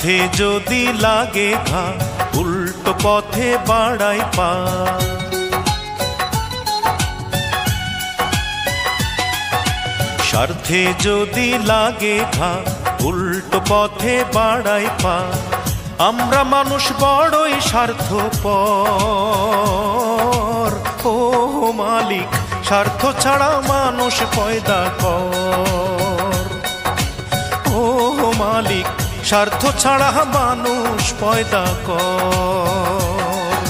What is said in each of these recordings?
স্বার্থে যদি লাগে ঘা উল্টো পথে বাড়াই পা। স্বার্থে যদি লাগে ঘা উল্টো পথে বাড়াই পা। আমরা মানুষ বড়ই স্বার্থপর, ও মালিক স্বার্থ ছাড়া মানুষ পয়দা কর। ও মালিক স্বার্থ ছাড়া মানুষ পয়দা কর।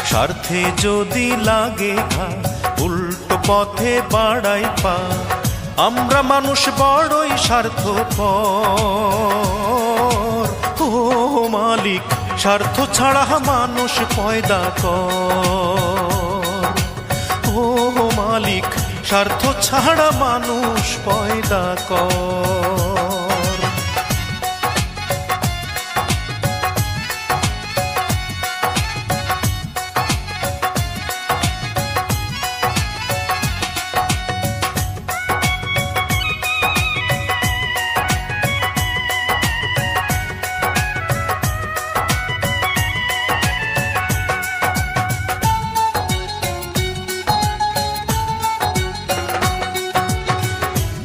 স্বার্থে যদি লাগে ঘা উল্টো পথে বাড়াই পা। আমরা মানুষ বড়ই স্বার্থপর, ও মালিক স্বার্থ ছাড়া মানুষ পয়দা কর। ও মালিক স্বার্থ ছাড়া মানুষ পয়দা কর।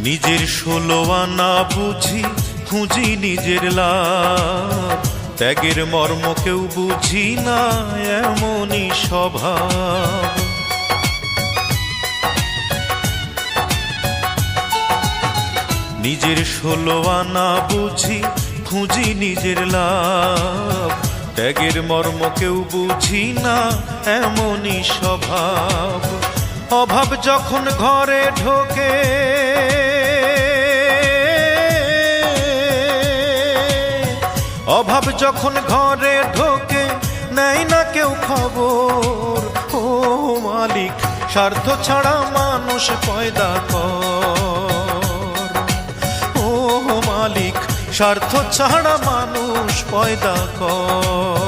নিজের 16 আনা বুঝি খুঁজি নিজের লাভ। ত্যাগের মর্ম কেউ বুঝি না এমনই স্বভাব। নিজের 16 আনা বুঝি খুঁজি নিজের লাভ। ত্যাগের মর্ম কেউ বুঝি না এমনই স্বভাব। অভাব যখন ঘরে ঢোকে, অভাব যখন ঘরে ঢোকে নেই না কেউ খবর। ও মালিক স্বার্থ ছাড়া মানুষ পয়দা কর। ও মালিক স্বার্থ ছাড়া মানুষ পয়দা কর।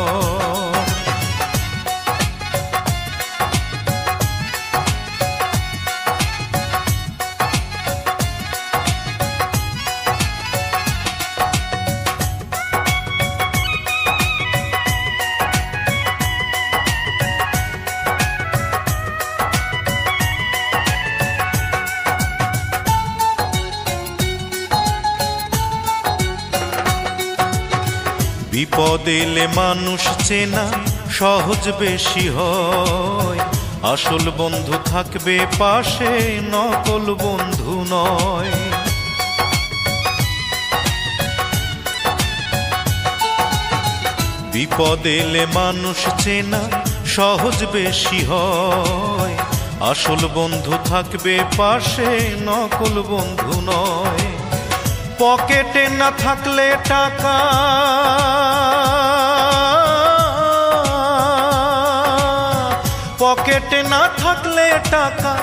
বিপদ এলে মানুষ চেনা সহজ বেশি হয়। আসল বন্ধু থাকবে পাশে, নকল বন্ধু নয়। বিপদ এলে মানুষ চেনা সহজ বেশি হয়। আসল বন্ধু থাকবে পাশে, নকল বন্ধু নয়। পকেটে না থাকলে টাকা, পকেটে না থাকলে টাকা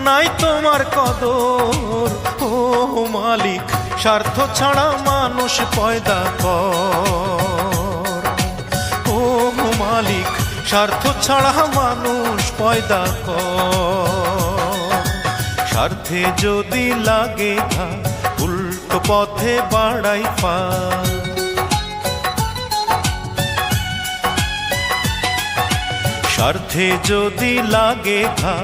নাই তোমার কদর। ও মালিক স্বার্থ ছাড়া মানুষ পয়দা কর। ও মালিক স্বার্থ ছাড়া মানুষ পয়দা কর। স্বার্থে যদি লাগে ঘা উল্টো পথে বাড়াই পা। স্বার্থে যদি লাগে ঘা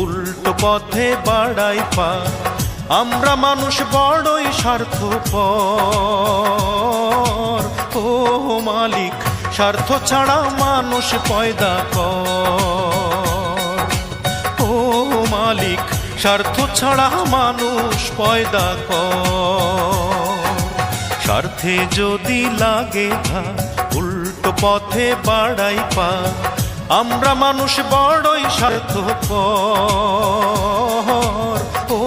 উল্টো পথে বাড়াই পা। আমরা মানুষ বড়ই স্বার্থপর, ও মালিক স্বার্থ ছাড়া মানুষ পয়দা কর। ও মালিক স্বার্থ ছাড়া মানুষ পয়দা কর। স্বার্থে যদি লাগে ঘা উল্টো পথে বাড়াই পা। আমরা মানুষ বড়ই স্বার্থপর, ও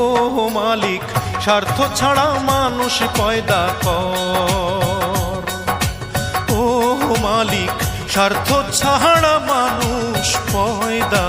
মালিক স্বার্থ ছাড়া মানুষ পয়দা কর। ও মালিক স্বার্থ ছাড়া মানুষ পয়দা